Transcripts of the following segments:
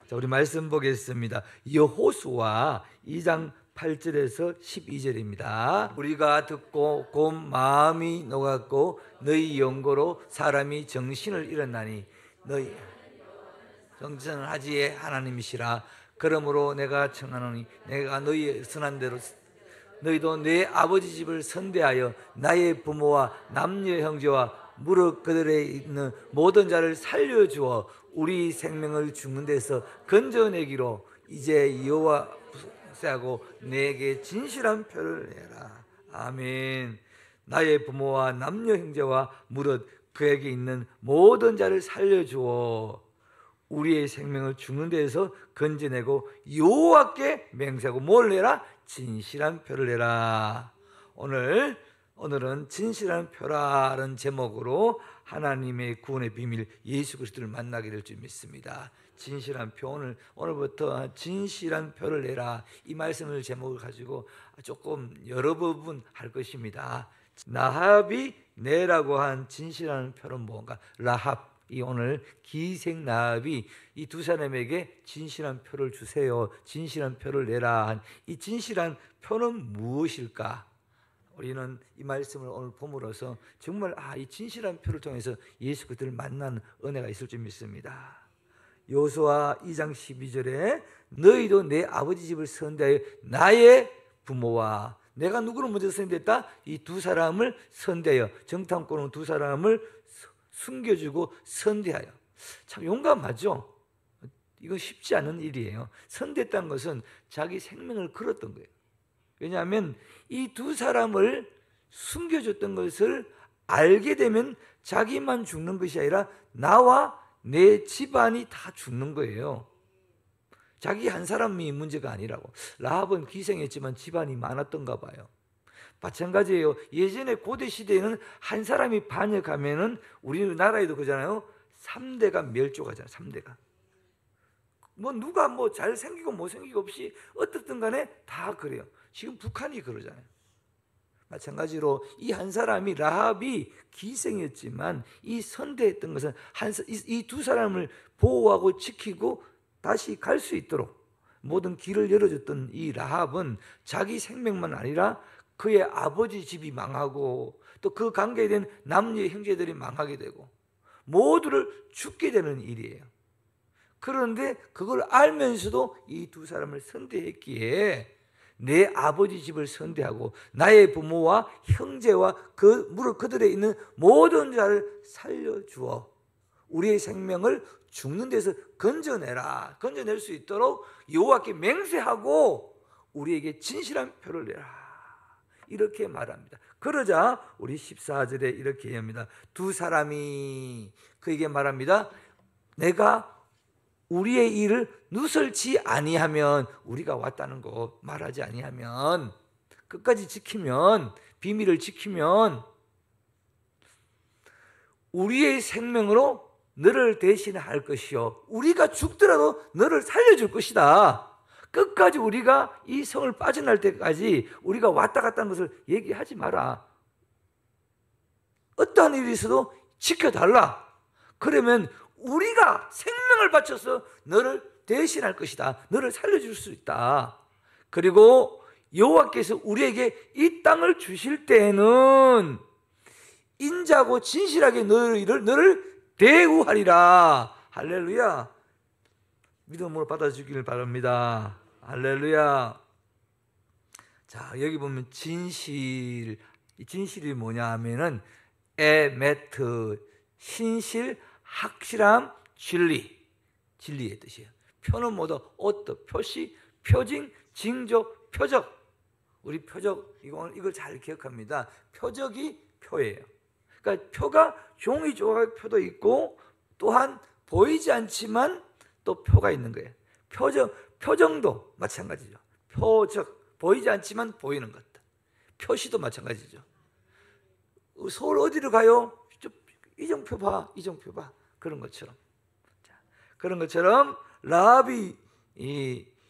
자, 우리 말씀 보겠습니다. 여호수아 2장 8절에서 12절입니다. 우리가 듣고 곧 마음이 녹았고 너희 연고로 사람이 정신을 잃었나니 너희 정신을 하지의 하나님이시라. 그러므로 내가 청하노니 내가 너희의 선한 대로 너희도 내 아버지 집을 선대하여 나의 부모와 남녀 형제와 무릇 그들에 있는 모든 자를 살려주어 우리 생명을 죽는 데서 건져내기로 이제 여호와하고 내게 진실한 표를 내라. 아멘. 나의 부모와 남녀 형제와 무릇 그에게 있는 모든 자를 살려주어 우리의 생명을 죽는 데에서 건져내고 여호와께 맹세하고 뭘 내라? 진실한 표를 내라. 오늘은 진실한 표라는 제목으로 하나님의 구원의 비밀 예수 그리스도를 만나게 될 줄 믿습니다. 진실한 표, 오늘부터 진실한 표를 내라, 이 말씀을 제목을 가지고 조금 여러 부분 할 것입니다. 라합이 내라고 한 진실한 표는 뭔가? 라합, 이 오늘 기생 라합이 이 두 사람에게 진실한 표를 주세요, 진실한 표를 내라 한 이 진실한 표는 무엇일까? 우리는 이 말씀을 오늘 봄으로써 정말 이 진실한 표를 통해서 예수 그리스도를 만나는 은혜가 있을 줄 믿습니다. 여호수아 2장 12절에 너희도 내 아버지 집을 선대하여 나의 부모와, 내가 누구를 먼저 선대했다? 이 두 사람을 선대하여, 정탐꾼은 두 사람을 숨겨주고 선대하여. 참 용감하죠? 이건 쉽지 않은 일이에요. 선대했다는 것은 자기 생명을 걸었던 거예요. 왜냐하면 이 두 사람을 숨겨줬던 것을 알게 되면 자기만 죽는 것이 아니라 나와 내 집안이 다 죽는 거예요. 자기 한 사람이 문제가 아니라고. 라합은 기생했지만 집안이 많았던가 봐요. 마찬가지예요. 예전에 고대 시대에는 한 사람이 반역하면은 우리나라에도 그러잖아요. 3대가 멸종하잖아요. 3대가. 누가 잘생기고 못생기고 없이 어떻든 간에 다 그래요. 지금 북한이 그러잖아요. 마찬가지로 이 한 사람이, 라합이 기생이었지만 이 선대했던 것은 이 두 사람을 보호하고 지키고 다시 갈 수 있도록 모든 길을 열어줬던 이 라합은 자기 생명만 아니라 그의 아버지 집이 망하고 또 그 관계에 된 남녀 형제들이 망하게 되고 모두를 죽게 되는 일이에요. 그런데 그걸 알면서도 이 두 사람을 선대했기에 내 아버지 집을 선대하고 나의 부모와 형제와 무릇 그들에 있는 모든 자를 살려주어 우리의 생명을 죽는 데서 건져내라. 건져낼 수 있도록 여호와께 맹세하고 우리에게 진실한 표를 내라. 이렇게 말합니다. 그러자 우리 14절에 이렇게 합니다. 두 사람이 그에게 말합니다. 내가 우리의 일을 누설치 아니하면, 우리가 왔다는 거 말하지 아니하면, 끝까지 지키면, 비밀을 지키면 우리의 생명으로 너를 대신할 것이요 우리가 죽더라도 너를 살려줄 것이다. 끝까지 우리가 이 성을 빠져날 때까지 우리가 왔다 갔다 하는 것을 얘기하지 마라. 어떠한 일이 있어도 지켜달라. 그러면 우리가 생명을 바쳐서 너를 대신할 것이다. 너를 살려줄 수 있다. 그리고 여호와께서 우리에게 이 땅을 주실 때에는 인자고 진실하게 너를 대우하리라. 할렐루야. 믿음으로 받아주기를 바랍니다. 할렐루야. 자, 여기 보면 진실이 뭐냐 하면은 에메트, 신실, 확실함, 진리의 뜻이에요. 표는 뭐다? 어떤 표시, 표징, 징조, 표적. 우리 표적, 이걸 잘 기억합니다. 표적이 표예요. 그러니까 표가 종이 조각 표도 있고 또한 보이지 않지만 또 표가 있는 거예요. 표정도 마찬가지죠. 표적, 보이지 않지만 보이는 것. 표시도 마찬가지죠. 서울 어디로 가요? 이정표 봐, 이정표 봐. 그런 것처럼. 그런 것처럼 라합이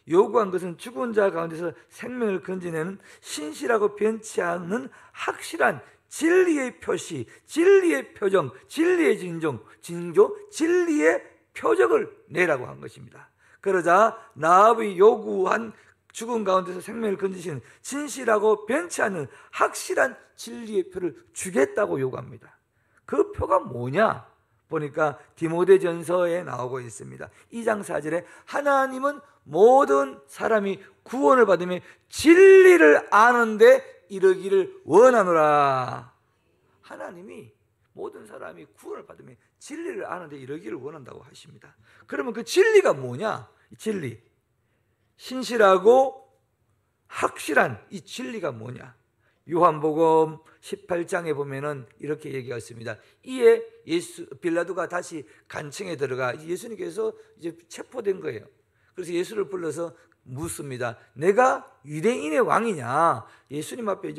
요구한 것은 죽은 자 가운데서 생명을 건져내는 신실하고 변치 않는 확실한 진리의 표시, 진리의 표정, 진리의 징조, 진리의 표적을 내라고 한 것입니다. 그러자 라합이 요구한 죽음 가운데서 생명을 건지시는 진실하고 변치 않는 확실한 진리의 표를 주겠다고 요구합니다. 그 표가 뭐냐? 보니까 디모데전서에 나오고 있습니다. 2장 4절에 하나님은 모든 사람이 구원을 받으며 진리를 아는데 이르기를 원하노라. 하나님이 모든 사람이 구원을 받으며 진리를 아는데 이르기를 원한다고 하십니다. 그러면 그 진리가 뭐냐? 진리, 신실하고 확실한 이 진리가 뭐냐? 요한복음 18장에 보면은 이렇게 얘기했습니다. 이에 빌라도가 다시 간청에 들어가 예수님께서 이제 체포된 거예요. 그래서 예수를 불러서 묻습니다. 내가 유대인의 왕이냐? 예수님 앞에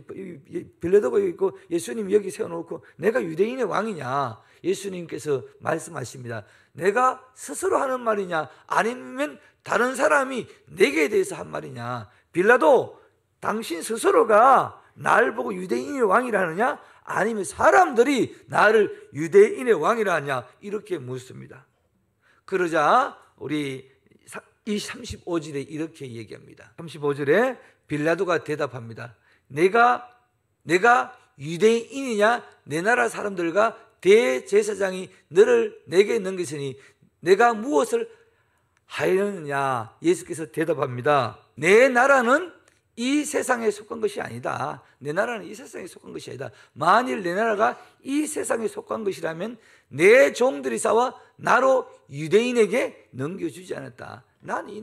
빌라도가 있고 예수님 여기 세워놓고 내가 유대인의 왕이냐? 예수님께서 말씀하십니다. 내가 스스로 하는 말이냐? 아니면 다른 사람이 내게 대해서 한 말이냐? 빌라도, 당신 스스로가 날 보고 유대인의 왕이라 하느냐? 아니면 사람들이 나를 유대인의 왕이라 하냐? 이렇게 묻습니다. 그러자 우리 이 35절에 이렇게 얘기합니다. 35절에 빌라도가 대답합니다. 내가 유대인이냐? 내 나라 사람들과 대제사장이 너를 내게 넘겼으니 내가 무엇을 하였느냐? 예수께서 대답합니다. 내 나라는 이 세상에 속한 것이 아니다. 내 나라는 이 세상에 속한 것이 아니다. 만일 내 나라가 이 세상에 속한 것이라면 내 종들이 싸워 나로 유대인에게 넘겨주지 않았다.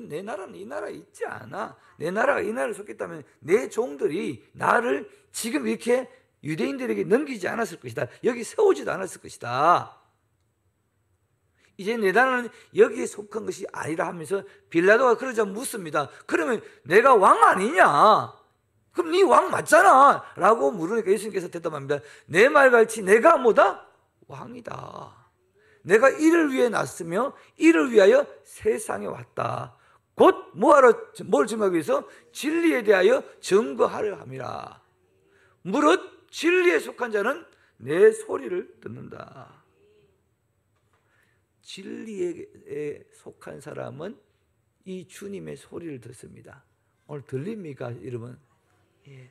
내 나라는 이 나라에 있지 않아. 내 나라가 이 나라에 속했다면 내 종들이 나를 지금 이렇게 유대인들에게 넘기지 않았을 것이다. 여기 세우지도 않았을 것이다. 이제 내 나라는 여기에 속한 것이 아니라 하면서 빌라도가 그러자 묻습니다. 그러면 내가 왕 아니냐? 그럼 네 왕 맞잖아 라고 물으니까 예수님께서 대답합니다. 내 말같이 내가 뭐다? 왕이다. 내가 이를 위해 났으며 이를 위하여 세상에 왔다. 곧 뭘 증거하기 위해서? 진리에 대하여 증거하려 함이라. 무릇 진리에 속한 자는 내 소리를 듣는다. 진리에 속한 사람은 이 주님의 소리를 듣습니다. 오늘 들립니까 여러분? 예.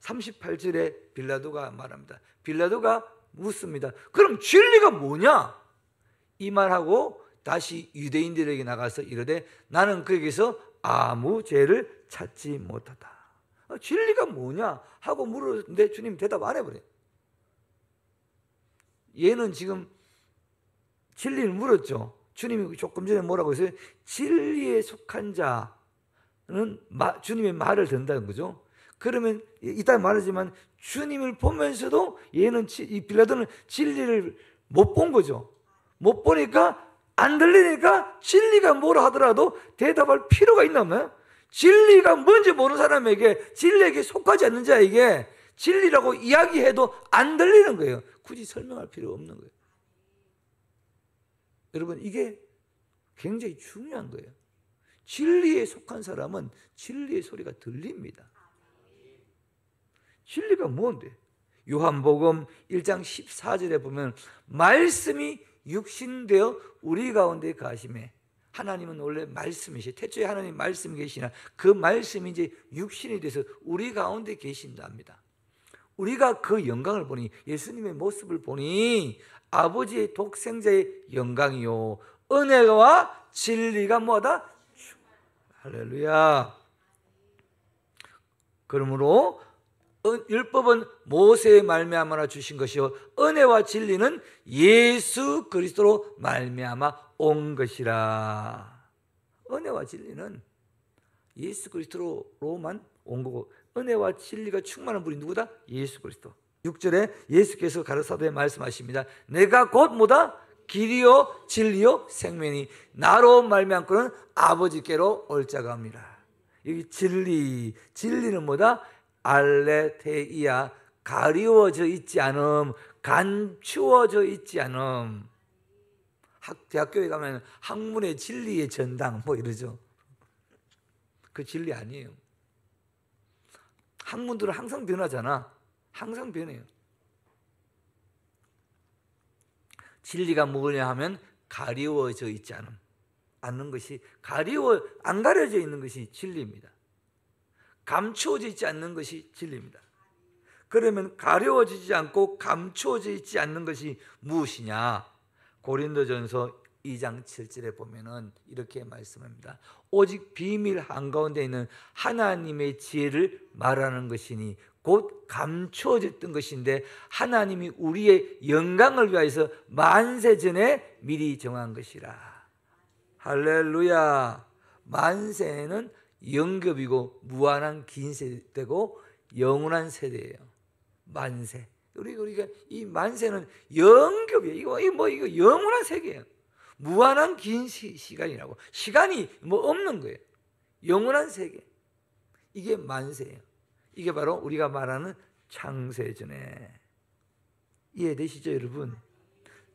38절에 빌라도가 말합니다. 빌라도가 묻습니다. 그럼 진리가 뭐냐? 이 말하고 다시 유대인들에게 나가서 이르되 나는 그에게서 아무 죄를 찾지 못하다. 진리가 뭐냐? 하고 물었는데 주님 대답 안 해버려요. 얘는 지금 진리를 물었죠. 주님이 조금 전에 뭐라고 했어요? 진리에 속한 자는 주님의 말을 듣는다는 거죠. 그러면 이따 말하지만 주님을 보면서도 이 빌라도는 진리를 못 본 거죠. 못 보니까 안 들리니까 진리가 뭐라 하더라도 대답할 필요가 있나 없나요? 진리가 뭔지 모르는 사람에게 진리에게 속하지 않는 자에게 진리라고 이야기해도 안 들리는 거예요. 굳이 설명할 필요 없는 거예요. 여러분 이게 굉장히 중요한 거예요. 진리에 속한 사람은 진리의 소리가 들립니다. 진리가 뭔데? 요한복음 1장 14절에 보면 말씀이 육신되어 우리 가운데 가심에, 하나님은 원래 말씀이시, 태초에 하나님 말씀이 계시나 그 말씀이 이제 육신이 돼서 우리 가운데 계신답니다. 우리가 그 영광을 보니, 예수님의 모습을 보니 아버지의 독생자의 영광이요 은혜와 진리가 뭐다? 할렐루야. 그러므로 율법은 모세의 말미암아 주신 것이요 은혜와 진리는 예수 그리스도로 말미암아 온 것이라. 은혜와 진리는 예수 그리스도로만 온 거고, 은혜와 진리가 충만한 분이 누구다? 예수 그리스도. 6절에 예수께서 가르사도에 말씀하십니다. 내가 곧 뭐다? 길이요 진리요 생명이 나로 말미암고는 아버지께로 올 자가 합니다. 여기 진리는 뭐다? 알레테이아, 가리워져 있지 않음, 감추어져 있지 않음. 대학교에 가면 학문의 진리의 전당 뭐 이러죠. 그 진리 아니에요. 학문들은 항상 변하잖아. 항상 변해요. 진리가 뭐냐 하면 가리워져 있지 않음. 않는 것이, 안 가려져 있는 것이 진리입니다. 감추어져 있지 않는 것이 진리입니다. 그러면 가려워지지 않고 감추어져 있지 않는 것이 무엇이냐? 고린도전서 2장 7절에 보면은 이렇게 말씀합니다. 오직 비밀 한가운데 있는 하나님의 지혜를 말하는 것이니 곧 감추어졌던 것인데 하나님이 우리의 영광을 위하여서 만세 전에 미리 정한 것이라. 할렐루야. 만세는 영급이고 무한한 긴 세대고 영원한 세대예요. 만세. 우리가 이 만세는 영급이에요. 이거 영원한 세계예요. 무한한 긴 시간이라고. 시간이 없는 거예요. 영원한 세계. 이게 만세예요. 이게 바로 우리가 말하는 창세전에. 이해되시죠, 여러분?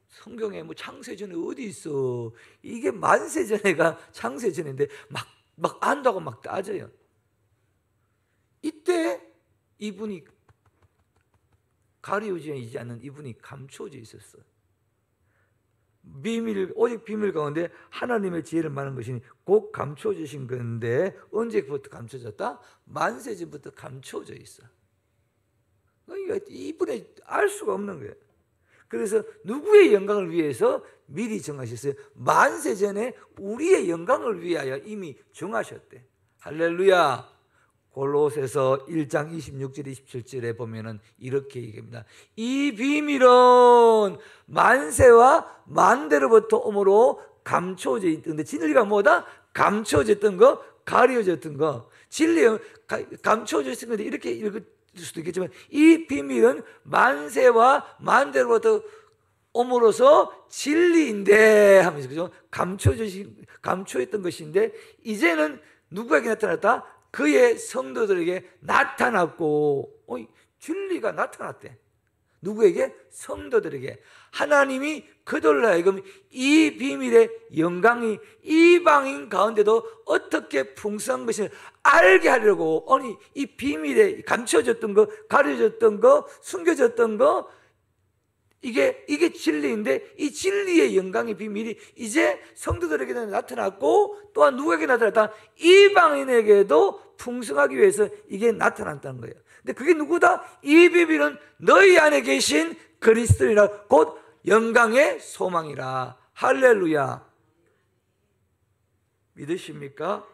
성경에 창세전에 어디 있어? 이게 만세전에가 창세전인데 막 안다고 막 따져요. 이때 이분이 가려지지 않는 이분이 감추어져 있었어. 오직 비밀 가운데 하나님의 지혜를 말하는 것이니 곧 감추어지신 건데 언제부터 감추어졌다? 만세전부터 감추어져 있어. 이분이 알 수가 없는 거예요. 그래서 누구의 영광을 위해서 미리 정하셨어요? 만세전에 우리의 영광을 위하여 이미 정하셨대. 할렐루야. 골로새서 1장 26절 27절에 보면은 이렇게 얘기합니다. 이 비밀은 만세와 만대로부터 오므로 감춰져 있던데, 진리가 뭐다? 감춰졌던 거, 가려졌던 거. 진리는 감춰져 있는 건데 이렇게 읽을 수도 있겠지만 이 비밀은 만세와 만대로부터 옴으로써 진리인데 하면서, 그죠? 감춰있던 것인데 이제는 누구에게 나타났다? 그의 성도들에게 나타났고, 진리가 나타났대. 누구에게? 성도들에게. 하나님이 그들로 하여금 이 비밀의 영광이 이방인 가운데도 어떻게 풍성한 것을 알게 하려고, 이 비밀에 감춰졌던 거, 가려졌던 거, 숨겨졌던 거, 이게 진리인데 이 진리의 영광의 비밀이 이제 성도들에게는 나타났고, 또한 누구에게 나타났다? 이방인에게도 풍성하기 위해서 이게 나타났다는 거예요. 근데 그게 누구다? 이 비밀은 너희 안에 계신 그리스도이라, 곧 영광의 소망이라. 할렐루야. 믿으십니까?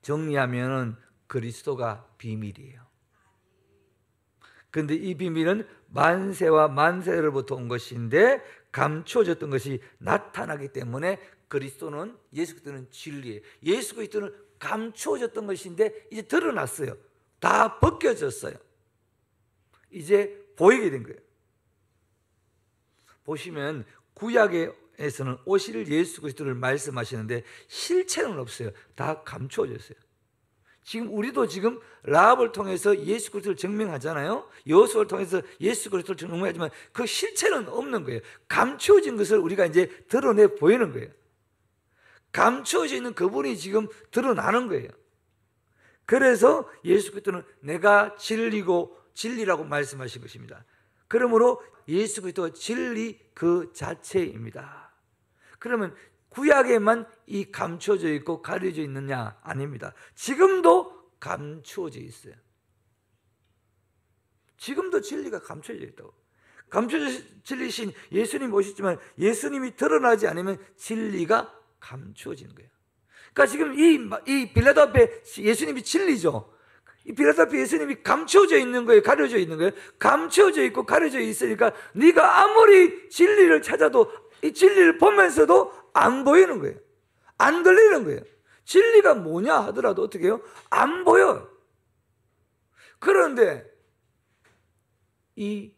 정리하면은 그리스도가 비밀이에요. 그런데 이 비밀은 만세와 만세로부터 온 것인데 감춰졌던 것이 나타나기 때문에 그리스도는, 예수 그리스도는 진리예요. 예수 그리스도는 감춰졌던 것인데 이제 드러났어요. 다 벗겨졌어요. 이제 보이게 된 거예요. 보시면 구약에서는 오실 예수 그리스도를 말씀하시는데 실체는 없어요. 다 감춰졌어요. 지금 우리도 지금 라합을 통해서 예수 그리스도를 증명하잖아요. 여호수아를 통해서 예수 그리스도를 증명하지만 그 실체는 없는 거예요. 감추어진 것을 우리가 이제 드러내 보이는 거예요. 감추어져 있는 그분이 지금 드러나는 거예요. 그래서 예수 그리스도는 내가 진리라고 말씀하신 것입니다. 그러므로 예수 그리스도가 진리 그 자체입니다. 그러면 구약에만 이 감춰져 있고 가려져 있느냐? 아닙니다. 지금도 감추어져 있어요. 지금도 진리가 감춰져 있다고. 감춰져 진리신 예수님 오셨지만 예수님이 드러나지 않으면 진리가 감추어지는 거예요. 그러니까 지금 이 빌라도 앞에 예수님이 진리죠. 이 빌라도 앞에 예수님이 감춰져 있는 거예요, 가려져 있는 거예요? 감춰져 있고 가려져 있으니까 네가 아무리 진리를 찾아도 이 진리를 보면서도 안 보이는 거예요. 안 들리는 거예요. 진리가 뭐냐 하더라도 어떻게 해요? 안 보여요. 그런데 이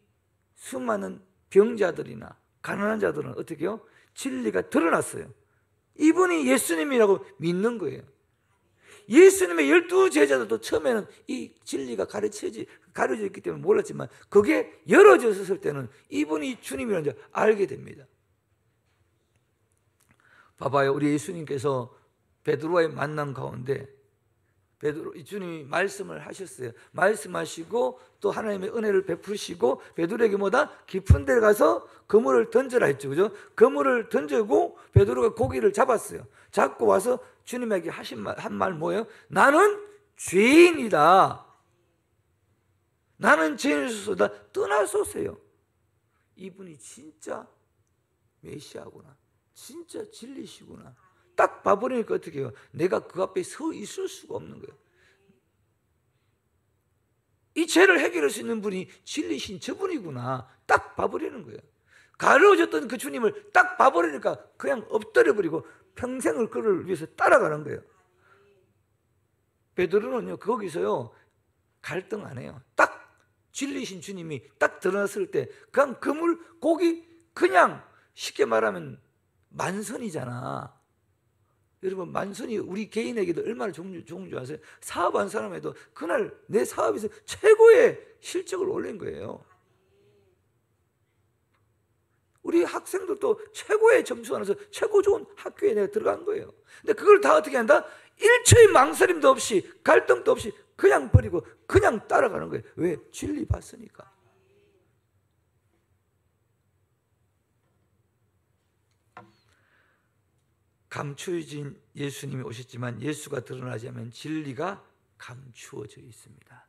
수많은 병자들이나 가난한 자들은 어떻게 해요? 진리가 드러났어요. 이분이 예수님이라고 믿는 거예요. 예수님의 12제자들도 처음에는 이 진리가 가려져 있기 때문에 몰랐지만 그게 열어졌을 때는 이분이 주님이라는 줄 알게 됩니다. 봐봐요. 우리 예수님께서 베드로와의 만남 가운데 베드로 주님이 말씀을 하셨어요. 말씀하시고 또 하나님의 은혜를 베푸시고 베드로에게 뭐다? 깊은 데 가서 그물을 던져라 했죠. 그죠? 그물을 던지고 베드로가 고기를 잡았어요. 잡고 와서 주님에게 하신 한 말 뭐예요? 나는 죄인이다. 나는 죄인이소서 떠나소서요. 이분이 진짜 메시아구나. 진짜 진리시구나. 딱 봐버리니까 어떻게 해요? 내가 그 앞에 서 있을 수가 없는 거예요. 이 죄를 해결할 수 있는 분이 진리신 저분이구나. 딱 봐버리는 거예요. 가르쳐줬던 그 주님을 딱 봐버리니까 그냥 엎드려버리고 평생을 그를 위해서 따라가는 거예요. 베드로는요 거기서요 갈등 안 해요. 딱 진리신 주님이 딱 드러났을 때 그냥 그물 고기 그냥 쉽게 말하면 만선이잖아. 여러분 만선이 우리 개인에게도 얼마나 좋은 줄 아세요? 사업한 사람에도 그날 내 사업에서 최고의 실적을 올린 거예요. 우리 학생들도 최고의 점수가 나서 최고 좋은 학교에 내가 들어간 거예요. 근데 그걸 다 어떻게 한다? 일초의 망설임도 없이 갈등도 없이 그냥 버리고 그냥 따라가는 거예요. 왜? 진리 봤으니까. 감추어진 예수님이 오셨지만 예수가 드러나지 않으면 진리가 감추어져 있습니다.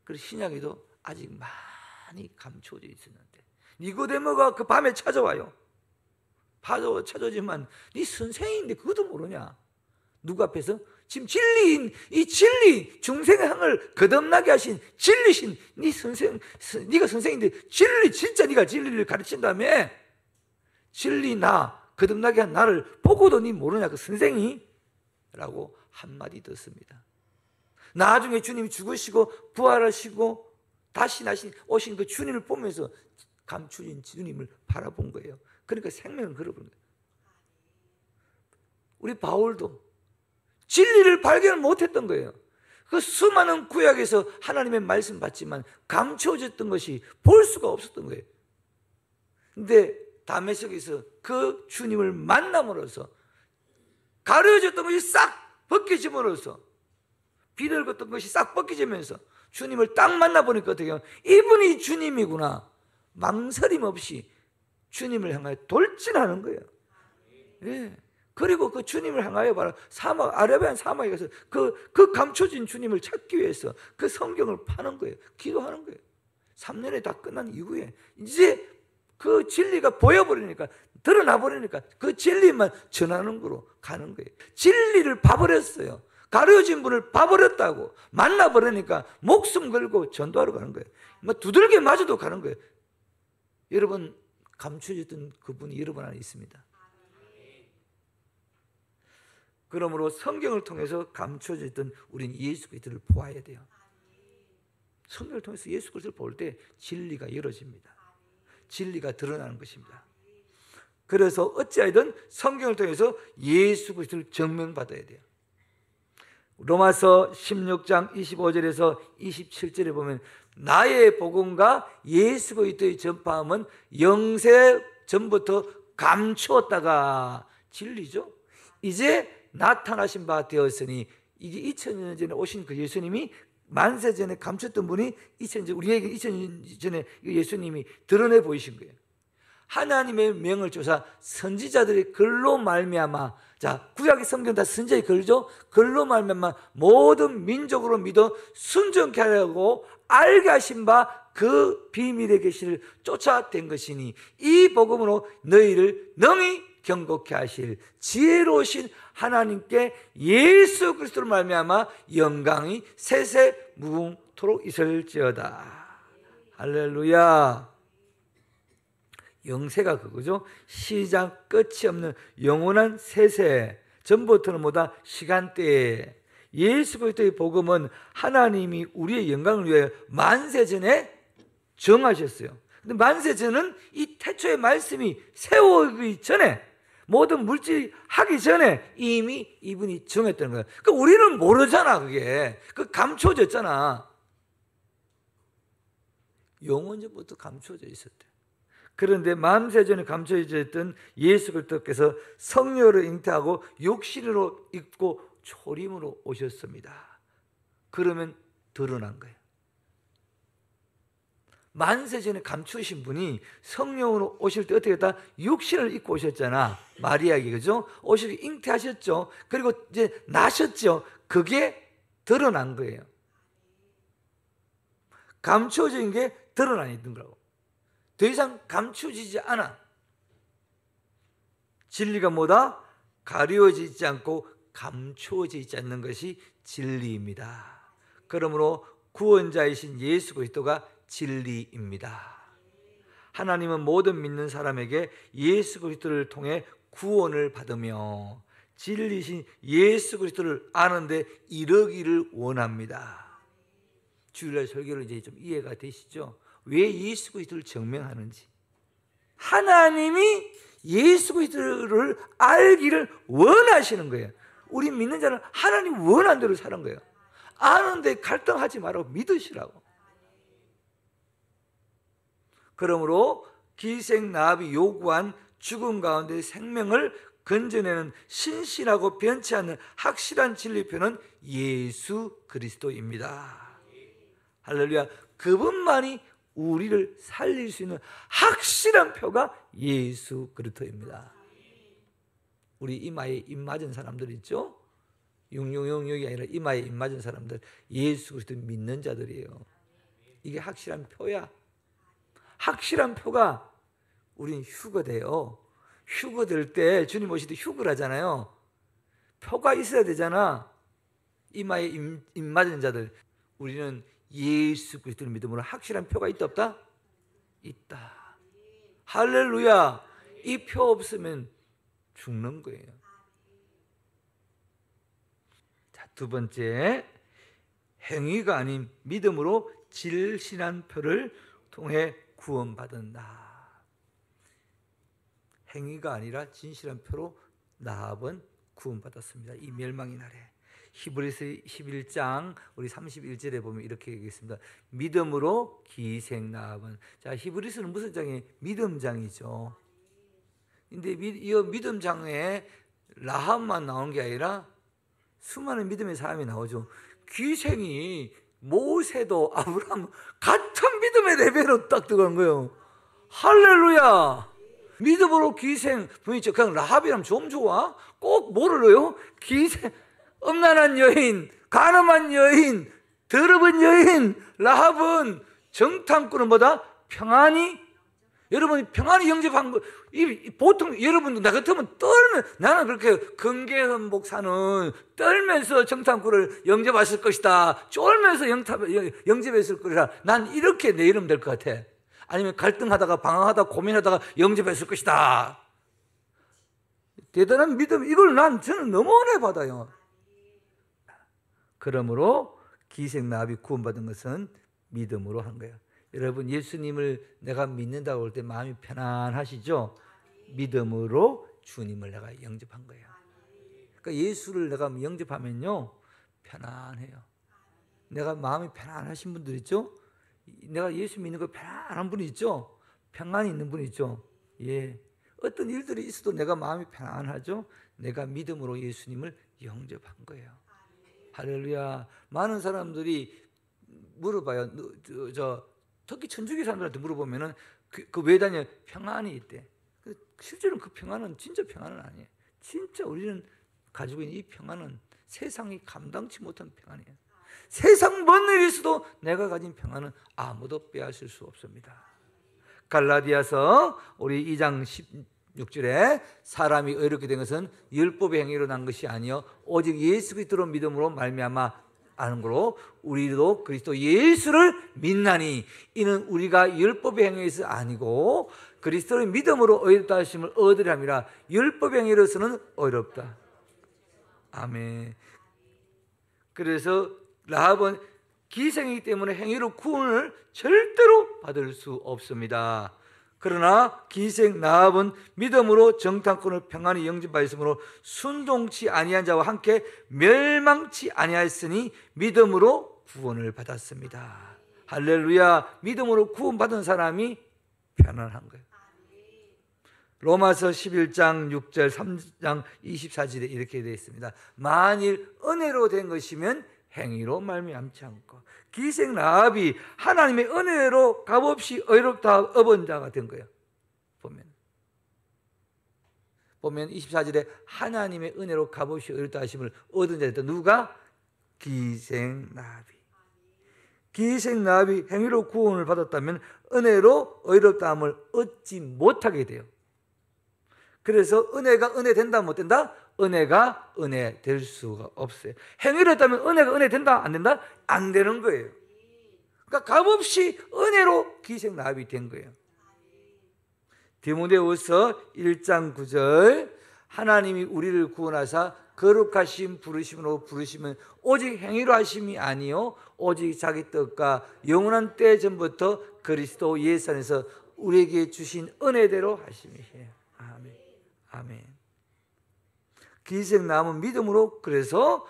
그래서 신약에도 아직 많이 감추어져 있었는데 니고데모가 그 밤에 찾아와요. 찾아오지만 네 선생인데 그것도 모르냐? 누구 앞에서? 지금 진리인 이 진리 중생의 향을 거듭나게 하신 진리신 네 선생, 네가 선생인데 진리 진짜 네가 진리를 가르친다며? 진리 나 거듭나게 한 나를 보고도 니 모르냐 그 선생이? 라고 한마디 듣습니다. 나중에 주님이 죽으시고 부활하시고 다시 오신 그 주님을 보면서 감추진 주님을 바라본 거예요. 그러니까 생명을 걸어본 거예요. 우리 바울도 진리를 발견을 못했던 거예요. 그 수많은 구약에서 하나님의 말씀 받지만 감추어졌던 것이 볼 수가 없었던 거예요. 근데 다메섹에서 그 주님을 만남으로써 가려졌던 것이 싹 벗겨짐으로써 비늘었던 것이 싹 벗겨지면서 주님을 딱 만나보니까 어떻게 해요? 이분이 주님이구나. 망설임 없이 주님을 향하여 돌진하는 거예요. 예. 그리고 그 주님을 향하여 바로 사막, 아라비안 사막에 가서 그 감춰진 주님을 찾기 위해서 그 성경을 파는 거예요. 기도하는 거예요. 3년이 다 끝난 이후에 이제 그 진리가 보여버리니까 드러나 버리니까 그 진리만 전하는 거로 가는 거예요. 진리를 봐버렸어요. 가려진 분을 봐버렸다고 만나버리니까 목숨 걸고 전도하러 가는 거예요. 뭐 두들겨 맞아도 가는 거예요. 여러분 감춰졌던 그분이 여러분 안에 있습니다. 그러므로 성경을 통해서 감춰졌던 우리는 예수 그리스도를 보아야 돼요. 성경을 통해서 예수 그리스도를 볼 때 진리가 열어집니다. 진리가 드러나는 것입니다. 그래서 어찌하든 성경을 통해서 예수 그리스도를 증명받아야 돼요. 로마서 16장 25절에서 27절에 보면 나의 복음과 예수 그리스도의 전파함은 영세 전부터 감추었다가 진리죠. 이제 나타나신 바 되었으니 이게 2000년 전에 오신 그 예수님이 만세 전에 감췄던 분이 2000년 전 우리에게 2000년 전에 예수님이 드러내 보이신 거예요. 하나님의 명을 조사 선지자들의 글로 말미암아 자 구약의 성경 다 선지자의 글죠. 글로 말미암아 모든 민족으로 믿어 순종케 하려고 알게 하신 바 그 비밀의 계시를 쫓아낸 것이니 이 복음으로 너희를 능히 경고케 하실 지혜로우신 하나님께 예수 그리스도로 말미암아 영광이 세세 무궁토록 있을지어다. 할렐루야. 영세가 그거죠. 시작 끝이 없는 영원한 세세 전부터는 뭐다? 시간대에 예수 그리스도의 복음은 하나님이 우리의 영광을 위하여 만세 전에 정하셨어요. 근데 만세 전은 이 태초의 말씀이 세우기 전에 모든 물질이 하기 전에 이미 이분이 정했다는 거예요. 그러니까 우리는 모르잖아. 그게 그 감춰졌잖아. 영원전부터 감춰져 있었대. 그런데 만세 전에 감춰져 있던 예수 그리스도께서 성령으로 잉태하고 육신으로 입고 초림으로 오셨습니다. 그러면 드러난 거예요. 만세 전에 감추신 분이 성령으로 오실 때 어떻게 했다? 육신을 입고 오셨잖아. 마리아에게, 그죠? 오시고 잉태하셨죠. 그리고 이제 나셨죠. 그게 드러난 거예요. 감추어진 게 드러나 있는 거라고. 더 이상 감추어지지 않아. 진리가 뭐다? 가려지지 않고 감추어지지 않는 것이 진리입니다. 그러므로 구원자이신 예수 그리스도가 진리입니다. 하나님은 모든 믿는 사람에게 예수 그리스도를 통해 구원을 받으며 진리신 예수 그리스도를 아는데 이르기를 원합니다. 주일날 설교로 이제 좀 이해가 되시죠? 왜 예수 그리스도를 증명하는지. 하나님이 예수 그리스도를 알기를 원하시는 거예요. 우리 믿는 자는 하나님 원하는 대로 사는 거예요. 아는데 갈등하지 말고 믿으시라고. 그러므로 기생나합이 요구한 죽음 가운데 생명을 건져내는 신실하고 변치 않는 확실한 진리표는 예수 그리스도입니다. 할렐루야. 그분만이 우리를 살릴 수 있는 확실한 표가 예수 그리스도입니다. 우리 이마에 입 맞은 사람들 있죠? 666이 아니라 이마에 입 맞은 사람들, 예수 그리스도 믿는 자들이에요. 이게 확실한 표야. 확실한 표가 우린 휴거돼요. 휴거될 때 주님 오실 때 휴거를 하잖아요. 표가 있어야 되잖아. 이마에 입 맞은 자들, 우리는 예수 그리스도를 믿음으로 확실한 표가 있다 없다? 있다. 할렐루야. 이 표 없으면 죽는 거예요. 자, 두 번째, 행위가 아닌 믿음으로 질신한 표를 통해 구원받은다. 행위가 아니라 진실한 표로 나합은 구원받았습니다. 이 멸망의 날에. 히브리서 11장 우리 31절에 보면 이렇게 얘기했습니다. 믿음으로 기생 나합은. 자, 히브리서는 무슨 장이에요? 믿음장이죠. 근데 이 믿음장에 라합만 나온 게 아니라 수많은 믿음의 사람이 나오죠. 기생이 모세도 아브라함 같은 믿음의 레벨로 딱 들어간 거예요. 할렐루야. 믿음으로 기생. 그냥 라합이라면 좀 좋아? 꼭 뭐를 넣어요? 기생. 음란한 여인, 간음한 여인, 더러운 여인. 라합은 정탐꾼은 뭐다? 평안히. 여러분이 평안히 영접한 거, 보통 여러분도 나 같으면 떨면, 나는 그렇게 금계현 목사는 떨면서 정탐꾼을 영접했을 것이다. 쫄면서 영접했을 것이다. 난 이렇게 내 이름 될 것 같아. 아니면 갈등하다가 방황하다가 고민하다가 영접했을 것이다. 대단한 믿음, 이걸 저는 너무 은혜 받아요. 그러므로 기생나합이 구원받은 것은 믿음으로 한 거예요. 여러분, 예수님을 내가 믿는다고 할 때 마음이 편안하시죠? 믿음으로 주님을 내가 영접한 거예요. 그러니까 예수를 내가 영접하면요 편안해요. 내가 마음이 편안하신 분들 있죠? 내가 예수 믿는 거 편안한 분이 있죠? 평안이 있는 분이 있죠? 예. 어떤 일들이 있어도 내가 마음이 편안하죠? 내가 믿음으로 예수님을 영접한 거예요. 할렐루야. 많은 사람들이 물어봐요. 특히 천주교 사람들한테 물어보면은 그 외단에 평안이 있대. 실제로는 그 평안은 진짜 평안은 아니에요. 진짜 우리는 가지고 있는 이 평안은 세상이 감당치 못한 평안이에요. 세상 뭔 일이 있어도 내가 가진 평안은 아무도 빼앗을 수 없습니다. 갈라디아서 우리 2장 16절에 사람이 의롭게 된 것은 율법의 행위로 난 것이 아니요 오직 예수 그리스도로 믿음으로 말미암아 아는 거로 우리도 그리스도 예수를 믿나니 이는 우리가 율법의 행위에서 아니고 그리스도의 믿음으로 의롭다 하심을 얻으려 함이라. 율법의 행위로서는 어렵다. 아멘. 그래서 라합은 기생이기 때문에 행위로 구원을 절대로 받을 수 없습니다. 그러나 기생 나합은 믿음으로 정탐꾼을 평안히 영접하였으므로 순종치 아니한 자와 함께 멸망치 아니하였으니 믿음으로 구원을 받았습니다. 할렐루야. 믿음으로 구원받은 사람이 편안한 거예요. 로마서 11장 6절 3장 24절에 이렇게 되어 있습니다. 만일 은혜로 된 것이면 행위로 말미암지 않고. 기생 라합이 하나님의 은혜로 값없이 의롭다 얻은 자가 된 거예요. 보면 24절에 하나님의 은혜로 값없이 의롭다 하심을 얻은 자였다. 누가? 기생 라합이. 기생 라합이 행위로 구원을 받았다면 은혜로 의롭다함을 얻지 못하게 돼요. 그래서 은혜가 은혜 된다 못 된다? 은혜가 은혜 될 수가 없어요. 행위로 했다면 은혜가 은혜 된다 안 된다? 안 되는 거예요. 그러니까 값없이 은혜로 기생 라합이 된 거예요. 디모데후서 1장 9절 하나님이 우리를 구원하사 거룩하신 부르심으로 부르시면 오직 행위로 하심이 아니요 오직 자기 뜻과 영원한 때 전부터 그리스도 예수 안에서 우리에게 주신 은혜대로 하심이에요. 아멘. 아멘. 기생남은 믿음으로 그래서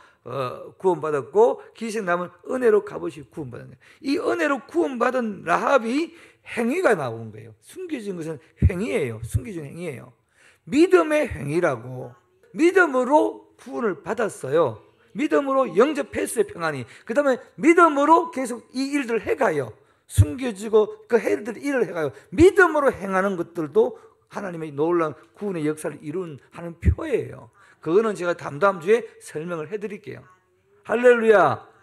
구원받았고 기생남은 은혜로 값없이 구원받은 거예요. 이 은혜로 구원받은 라합이 행위가 나온 거예요. 숨겨진 것은 행위예요. 숨겨진 행위예요. 믿음의 행위라고. 믿음으로 구원을 받았어요. 믿음으로 영접했어요. 평안히. 그 다음에 믿음으로 계속 이 일들을 해가요. 숨겨지고 그 일을 해가요. 믿음으로 행하는 것들도 하나님의 놀라운 구원의 역사를 하는 표예요. 그거는 제가 다음 주에 설명을 해드릴게요. 할렐루야.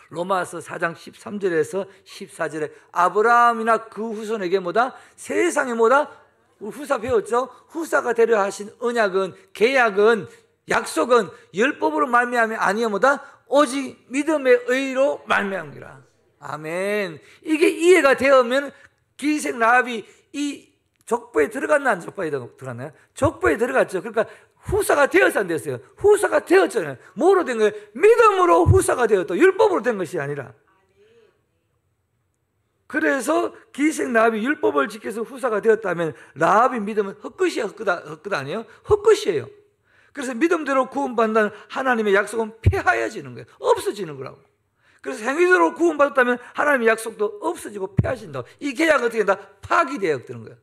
로마서 4장 13절에서 14절에 아브라함이나 그 후손에게 뭐다? 세상에 뭐다? 후사 배웠죠? 후사가 되려 하신 언약은, 계약은, 약속은 율법으로 말미암이 아니여 뭐다? 오직 믿음의 의로 말미암기라. 아멘. 이게 이해가 되면 기생 라합이 이 족보에 들어갔나 안 족보에 들어갔나요? 족보에 들어갔죠. 그러니까 후사가 되어서 안 됐어요. 후사가 되었잖아요. 뭐로 된 거예요? 믿음으로 후사가 되었다. 율법으로 된 것이 아니라. 그래서 기생 라합이 율법을 지켜서 후사가 되었다면 라합이 믿으면 헛것이야, 헛것 아니에요? 헛것이에요. 그래서 믿음대로 구원받는 하나님의 약속은 폐하여지는 거예요. 없어지는 거라고. 그래서 행위대로 구원받았다면 하나님의 약속도 없어지고 폐하진다. 이 계약은 어떻게 된다? 파기되어 되는 거예요.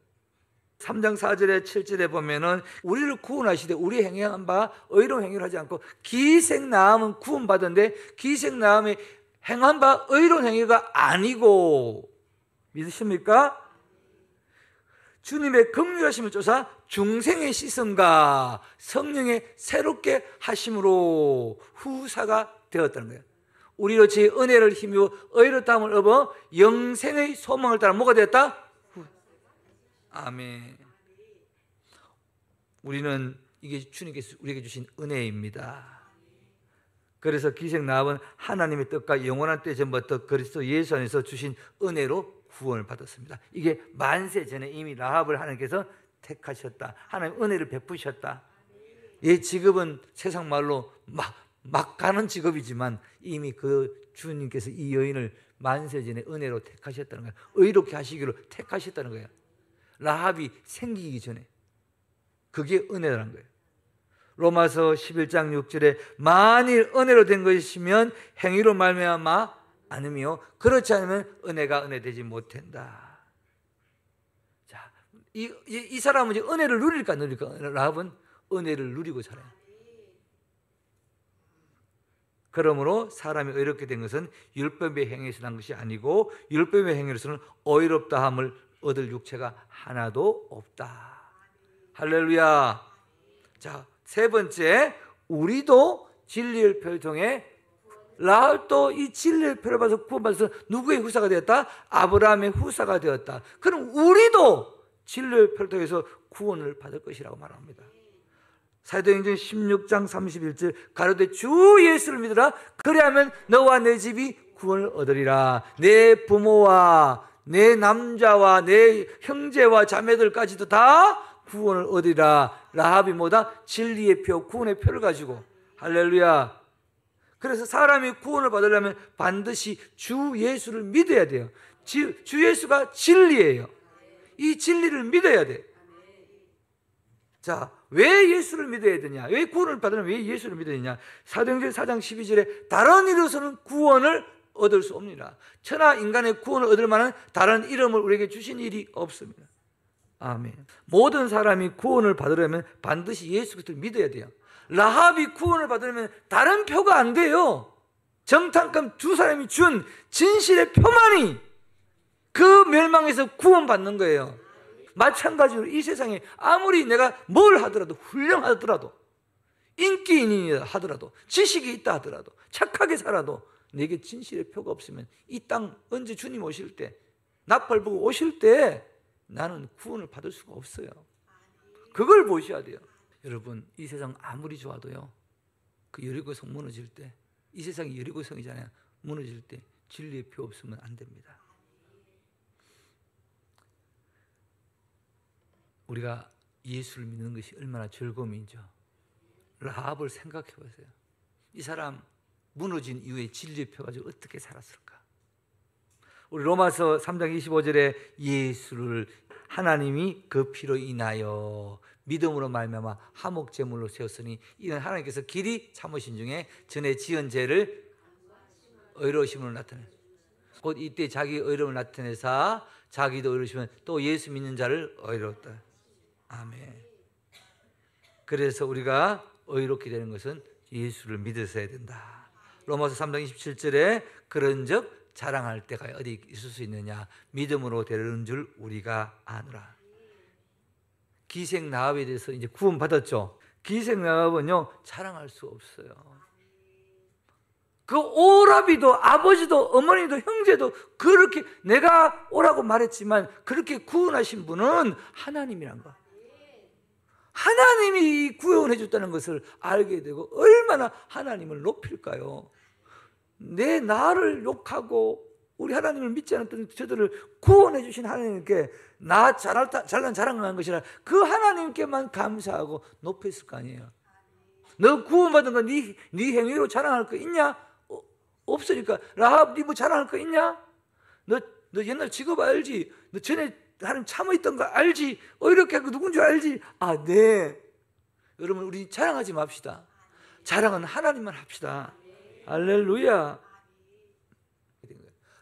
3장 4절에 7절에 보면은 우리를 구원하시되 우리 행한 바 의로운 행위를 하지 않고 기생나함은 구원받은데 기생나함이 행한 바 의로운 행위가 아니고 믿으십니까? 주님의 긍휼하심을 쫓아 중생의 씻음과 성령의 새롭게 하심으로 후사가 되었다는 거예요. 우리로 제 은혜를 힘입어 의롭다함을 얻어 영생의 소망을 따라 뭐가 되었다? 아멘. 우리는 이게 주님께서 우리에게 주신 은혜입니다. 그래서 기생라합은 하나님의 뜻과 영원한 때 전부터 그리스도 예수 안에서 주신 은혜로 구원을 받았습니다. 이게 만세 전에 이미 라합을 하나님께서 택하셨다. 하나님 은혜를 베푸셨다. 이 직업은 세상 말로 막 가는 직업이지만 이미 그 주님께서 이 여인을 만세 전에 은혜로 택하셨다는 거예요. 의롭게 하시기로 택하셨다는 거예요. 라합이 생기기 전에. 그게 은혜라는 거예요. 로마서 11장 6절에 만일 은혜로 된 것이면 행위로 말미암아 않으며 그렇지 않으면 은혜가 은혜되지 못한다. 자, 이 사람은 이제 은혜를 누릴까 안 누릴까? 라합은 은혜를 누리고 살아요. 그러므로 사람이 의롭게 된 것은 율법의 행위에서 난 것이 아니고 율법의 행위로서는 의롭다함을 얻을 육체가 하나도 없다. 할렐루야. 자, 세 번째, 우리도 진리의 표를 통해 라합도 이 진리의 표를 받아서 구원받아서 누구의 후사가 되었다? 아브라함의 후사가 되었다. 그럼 우리도 진리의 표를 통해서 구원을 받을 것이라고 말합니다. 사도행전 16장 31절 가로되 주 예수를 믿으라 그리하면 너와 내 집이 구원을 얻으리라. 내 부모와 내 남자와 내 형제와 자매들까지도 다 구원을 얻으리라. 라합이 뭐다? 진리의 표, 구원의 표를 가지고. 할렐루야. 그래서 사람이 구원을 받으려면 반드시 주 예수를 믿어야 돼요. 주 예수가 진리예요. 이 진리를 믿어야 돼. 자, 왜 예수를 믿어야 되냐? 왜 구원을 받으려면 왜 예수를 믿어야 되냐? 사도행전 4장 12절에 다른 이로서는 구원을 얻을 수 없느니라. 천하 인간의 구원을 얻을 만한 다른 이름을 우리에게 주신 일이 없습니다. 아멘. 모든 사람이 구원을 받으려면 반드시 예수 그리스도를 믿어야 돼요. 라합이 구원을 받으려면 다른 표가 안 돼요. 정탐감 두 사람이 준 진실의 표만이 그 멸망에서 구원받는 거예요. 마찬가지로 이 세상에 아무리 내가 뭘 하더라도, 훌륭하더라도, 인기인이라 하더라도, 지식이 있다 하더라도, 착하게 살아도 내게 진실의 표가 없으면 이 땅 언제 주님 오실 때, 나팔 보고 오실 때 나는 구원을 받을 수가 없어요. 그걸 보셔야 돼요. 여러분, 이 세상 아무리 좋아도요, 그 여리고성 무너질 때, 이 세상이 여리고성이잖아요. 무너질 때 진리의 표 없으면 안 됩니다. 우리가 예수를 믿는 것이 얼마나 즐거움이죠. 라합을 생각해 보세요. 이 사람 무너진 이후에 진리의 표 가지고 어떻게 살았을까? 우리 로마서 3장 25절에 예수를 하나님이 그 피로 인하여 믿음으로 말미암아 화목 제물로 세웠으니 이는 하나님께서 길이 참으신 중에 전에 지은 죄를 의로우심으로 나타내. 곧 이때 자기 의로움을 나타내사 자기도 의로우시면 또 예수 믿는 자를 의롭다. 아멘. 그래서 우리가 의롭게 되는 것은 예수를 믿어서야 된다. 로마서 3장 27절에 그런즉 자랑할 때가 어디 있을 수 있느냐, 믿음으로 되는 줄 우리가 아노라. 기생 라합에 대해서 이제 구원 받았죠. 기생 라합은요 자랑할 수 없어요. 그 오라비도 아버지도 어머니도 형제도 그렇게 내가 오라고 말했지만 그렇게 구원하신 분은 하나님이란 거. 하나님이 구원해 줬다는 것을 알게 되고 얼마나 하나님을 높일까요? 내 나를 욕하고 우리 하나님을 믿지 않았던 저들을 구원해 주신 하나님께 나 잘난 자랑한 것이라 그 하나님께만 감사하고 높였을 거 아니에요. 너 구원받은 거 네 행위로 자랑할 거 있냐? 없으니까. 라합 네 뭐 자랑할 거 있냐? 너 옛날 직업 알지? 너 전에 하나님 참아있던 거 알지? 이렇게 하고 누군 줄 알지? 아, 네. 여러분 우리 자랑하지 맙시다. 자랑은 하나님만 합시다. 할렐루야.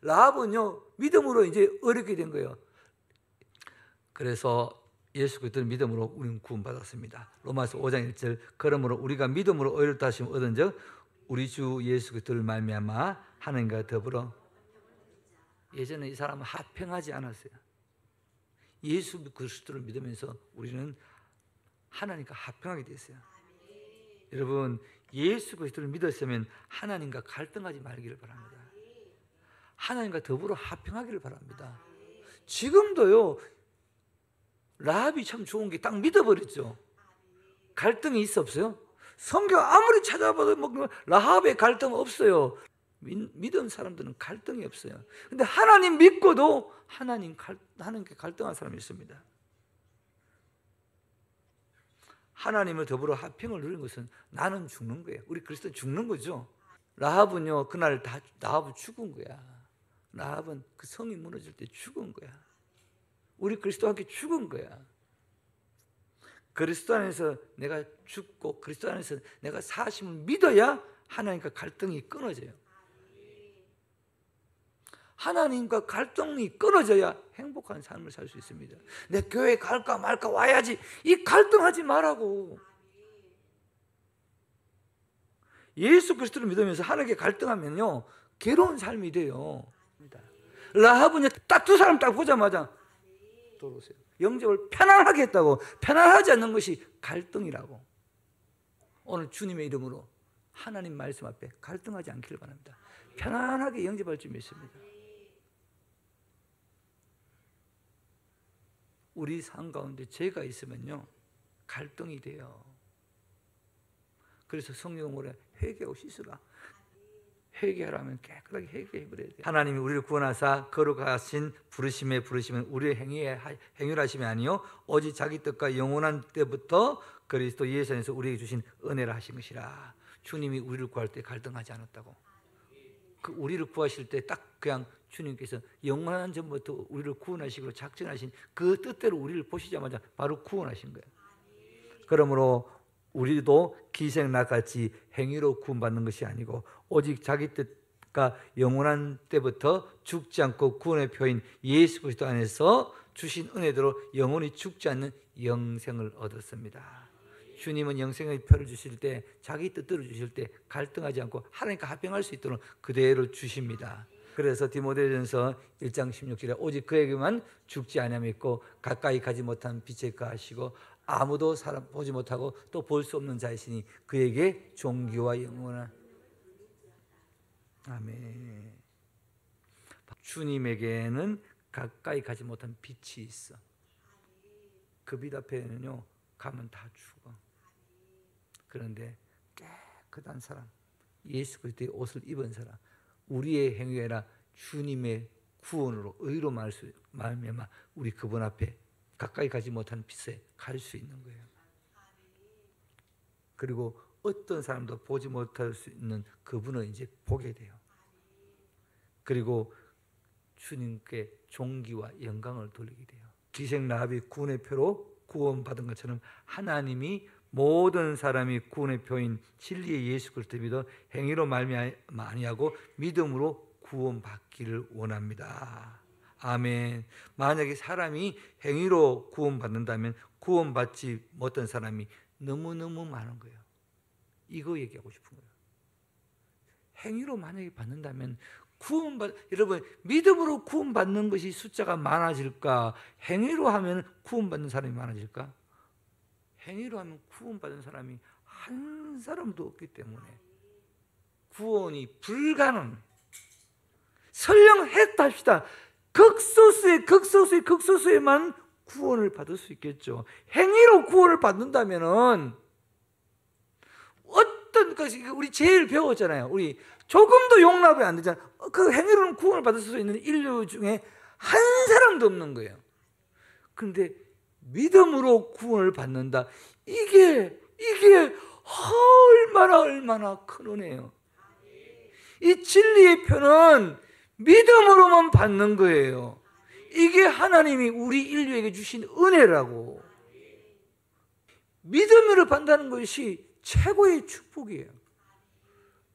라합은요 믿음으로 이제 어렵게 된 거예요. 그래서 예수 그리스도를 믿음으로 우리는 구원받았습니다. 로마서 5장 1절 그러므로 우리가 믿음으로 의롭다 하심을 얻은즉 우리 주 예수 그리스도를 말미암아 하나님과 더불어. 예전에 이 사람은 합평하지 않았어요. 예수 그리스도를 믿으면서 우리는 하나님과 합평하게 됐어요. 여러분 예수 그리스도를 믿었으면 하나님과 갈등하지 말기를 바랍니다. 하나님과 더불어 합평하기를 바랍니다. 지금도요 라합이 참 좋은 게 딱 믿어버렸죠. 갈등이 있어 없어요? 성경 아무리 찾아봐도 뭐 라합의 갈등 없어요. 믿은 사람들은 갈등이 없어요. 근데 하나님 믿고도 하나님께 갈등한 사람이 있습니다. 하나님을 더불어 합평을 누리는 것은 나는 죽는 거예요. 우리 그리스도는 죽는 거죠. 라합은요 그날 다 라합은 죽은 거야. 라합은 그 성이 무너질 때 죽은 거야. 우리 그리스도와 함께 죽은 거야. 그리스도 안에서 내가 죽고 그리스도 안에서 내가 사심을 믿어야 하나님과 갈등이 끊어져요. 하나님과 갈등이 끊어져야 행복한 삶을 살 수 있습니다. 내 교회 갈까 말까 와야지 이 갈등하지 말라고. 예수 그리스도를 믿으면서 하나님께 갈등하면요 괴로운 삶이 돼요. 라합은 딱 두 사람 딱 보자마자 돌아오세요. 영접을 편안하게 했다고. 편안하지 않는 것이 갈등이라고. 오늘 주님의 이름으로 하나님 말씀 앞에 갈등하지 않기를 바랍니다. 편안하게 영접할 줄 믿습니다. 우리 삶 가운데 죄가 있으면요 갈등이 돼요. 그래서 성령으로 회개하고 씻으라. 회개하라면 깨끗하게 회개해버려야 돼요. 하나님이 우리를 구원하사 거룩하신 부르심에 부르시면 우리의 행위하심이 아니요 오직 자기 뜻과 영원한 때부터 그리스도 예수 안에서 우리에게 주신 은혜라 하신 것이라. 주님이 우리를 구할 때 갈등하지 않았다고. 그 우리를 구하실 때 딱 그냥 주님께서 영원한 전부터 우리를 구원하시고 작정하신 그 뜻대로 우리를 보시자마자 바로 구원하신 거예요. 그러므로 우리도 기생락같이 행위로 구원받는 것이 아니고 오직 자기 뜻과 영원한 때부터 죽지 않고 구원의 표인 예수 그리스도 안에서 주신 은혜대로 영원히 죽지 않는 영생을 얻었습니다. 주님은 영생의 표를 주실 때, 자기 뜻대로 주실 때 갈등하지 않고 하나님과 합병할 수 있도록 그대로 주십니다. 그래서 디모데전서 1장 16절에 오직 그에게만 죽지 아니함이 있고 가까이 가지 못한 빛에 거하시고 아무도 사람 보지 못하고 또 볼 수 없는 자이시니 그에게 존귀와 영원한 아멘. 주님에게는 가까이 가지 못한 빛이 있어. 그 빛 앞에는요 가면 다 죽어. 그런데 깨끗한 사람, 예수 그리스도의 옷을 입은 사람, 우리의 행위가 아니라 주님의 구원으로 의로 말미암아 우리 그분 앞에 가까이 가지 못한 빛에 갈 수 있는 거예요. 그리고 어떤 사람도 보지 못할 수 있는 그분을 이제 보게 돼요. 그리고 주님께 존귀와 영광을 돌리게 돼요. 기생 라합이 구원의 표로 구원받은 것처럼 하나님이 모든 사람이 구원의 표인 진리의 예수 그리스도 믿어 행위로 말미암아 아니하고 믿음으로 구원받기를 원합니다. 아멘. 만약에 사람이 행위로 구원받는다면 구원받지 못한 사람이 너무너무 많은 거예요. 이거 얘기하고 싶은 거예요. 행위로 만약에 받는다면 여러분 믿음으로 구원받는 것이 숫자가 많아질까? 행위로 하면 구원받는 사람이 많아질까? 행위로 하면 구원받은 사람이 한 사람도 없기 때문에 구원이 불가능. 설령 했다 합시다. 극소수에만 구원을 받을 수 있겠죠. 행위로 구원을 받는다면은 어떤 것이 우리 제일 배웠잖아요. 우리 조금도 용납이 안 되잖아요. 그 행위로는 구원을 받을 수 있는 인류 중에 한 사람도 없는 거예요. 그런데 믿음으로 구원을 받는다. 이게 얼마나 큰 은혜예요. 이 진리의 표는 믿음으로만 받는 거예요. 이게 하나님이 우리 인류에게 주신 은혜라고. 믿음으로 받는다는 것이 최고의 축복이에요.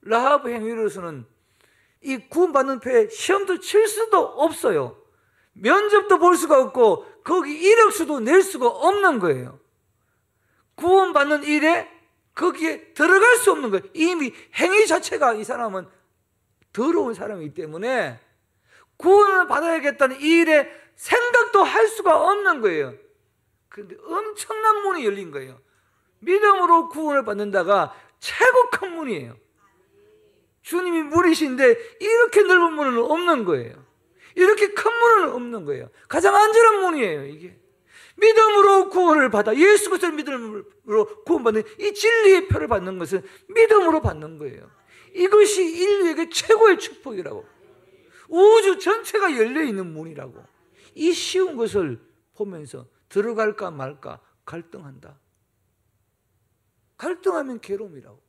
라합 행위로서는 이 구원받는 표에 시험도 칠 수도 없어요. 면접도 볼 수가 없고 거기 이력서도 낼 수가 없는 거예요. 구원받는 일에 거기에 들어갈 수 없는 거예요. 이미 행위 자체가 이 사람은 더러운 사람이기 때문에 구원을 받아야겠다는 이 일에 생각도 할 수가 없는 거예요. 그런데 엄청난 문이 열린 거예요. 믿음으로 구원을 받는다가 최고 큰 문이에요. 주님이 문이신데 이렇게 넓은 문은 없는 거예요. 이렇게 큰 문은 없는 거예요. 가장 안전한 문이에요. 이게 믿음으로 구원을 받아 예수 그리스도를 믿음으로 구원받는 이 진리의 표를 받는 것은 믿음으로 받는 거예요. 이것이 인류에게 최고의 축복이라고. 우주 전체가 열려있는 문이라고. 이 쉬운 것을 보면서 들어갈까 말까 갈등한다. 갈등하면 괴로움이라고.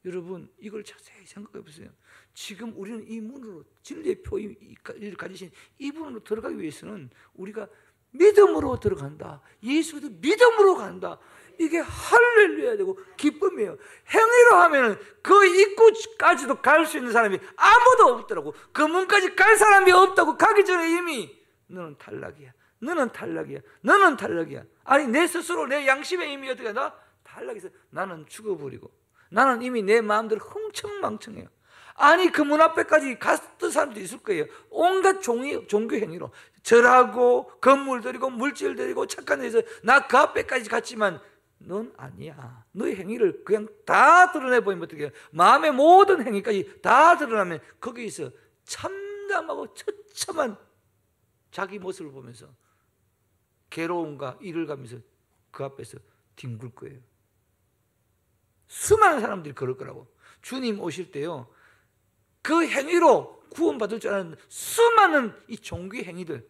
여러분 이걸 자세히 생각해 보세요. 지금 우리는 이 문으로 진리의 표를 가지신 이 문으로 들어가기 위해서는 우리가 믿음으로 들어간다. 예수도 믿음으로 간다. 이게 할렐루야 되고 기쁨이에요. 행위로 하면은 그 입구까지도 갈 수 있는 사람이 아무도 없더라고. 그 문까지 갈 사람이 없다고. 가기 전에 이미 너는 탈락이야. 너는 탈락이야. 너는 탈락이야. 아니 내 스스로 내 양심의 힘이 어떻게 하나? 탈락해서 나는 죽어버리고 나는 이미 내 마음대로 흥청망청해요. 아니 그 문 앞에까지 갔던 사람도 있을 거예요. 온갖 종교 행위로 절하고 건물 들이고 물질 들이고 착한 데서 나 그 앞에까지 갔지만 넌 아니야. 너의 행위를 그냥 다 드러내버리면 어떻게 해요? 마음의 모든 행위까지 다 드러나면 거기서 참담하고 처참한 자기 모습을 보면서 괴로움과 이를 가면서 그 앞에서 뒹굴 거예요. 수많은 사람들이 그럴 거라고. 주님 오실 때요 그 행위로 구원받을 줄 아는 수많은 이 종교 행위들,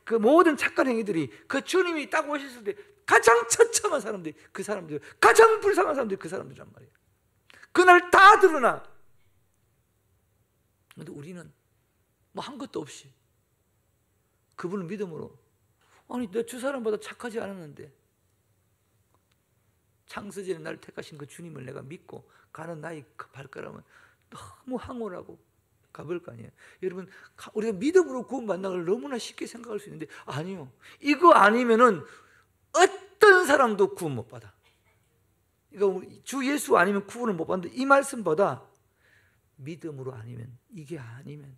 그 모든 착한 행위들이 그 주님이 딱 오셨을 때 가장 처참한 사람들이 그 사람들, 가장 불쌍한 사람들이 그 사람들이란 말이에요. 그날 다 드러나. 그런데 우리는 뭐 한 것도 없이 그분을 믿음으로, 아니 내 주 사람보다 착하지 않았는데 창세전에 나를 택하신 그 주님을 내가 믿고 가는 나의 그 발걸음은 너무 황홀하고 가볼 거 아니에요. 여러분 우리가 믿음으로 구원받는 걸 너무나 쉽게 생각할 수 있는데 아니요. 이거 아니면은 어떤 어떤 사람도 구원 못 받아. 그러니까 주 예수 아니면 구원을 못 받는다. 이 말씀보다 믿음으로 아니면, 이게 아니면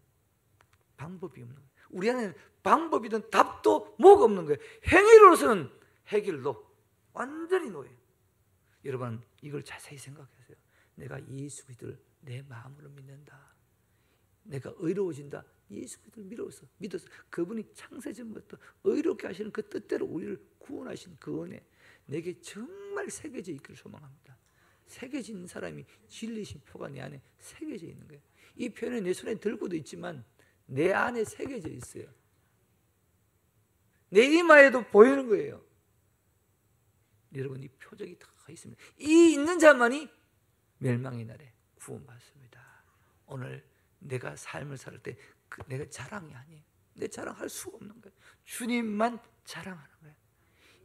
방법이 없는 거예요. 우리 안에는 방법이든 답도 뭐가 없는 거예요. 행위로서는 해결도 완전히 노예요. 여러분, 이걸 자세히 생각하세요. 내가 예수 그리스도를 내 마음으로 믿는다. 내가 의로워진다. 예수 그리스도를 믿어서 그분이 창세전부터 의롭게 하시는 그 뜻대로 우리를 구원하신 그 은혜, 내게 정말 새겨져 있기를 소망합니다. 새겨진 사람이 진리신 표가 내 안에 새겨져 있는 거예요. 이 표는 내 손에 들고도 있지만 내 안에 새겨져 있어요. 내 이마에도 보이는 거예요. 여러분, 이 표적이 다 있습니다. 이 있는 자만이 멸망의 날에 구원받습니다. 오늘 내가 삶을 살 때 내가 자랑이 아니에요. 내 자랑할 수가 없는 거예요. 주님만 자랑하는 거예요.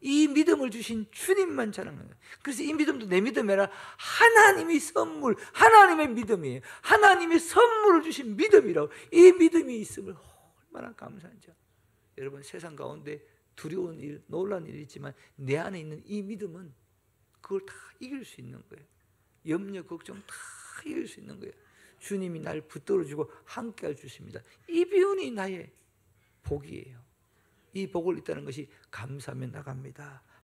이 믿음을 주신 주님만 자랑하는 거예요. 그래서 이 믿음도 내 믿음이 아니라 하나님의 선물, 하나님의 믿음이에요. 하나님의 선물을 주신 믿음이라고. 이 믿음이 있음을 얼마나 감사한지. 여러분, 세상 가운데 두려운 일, 놀라운 일이 있지만 내 안에 있는 이 믿음은 그걸 다 이길 수 있는 거예요. 염려, 걱정 다 이길 수 있는 거예요. 주님이 날 붙들어주고 함께 해주십니다. 이 비운이 나의 복이에요. 이 복을 있다는 것이 감사하며 나갑니다.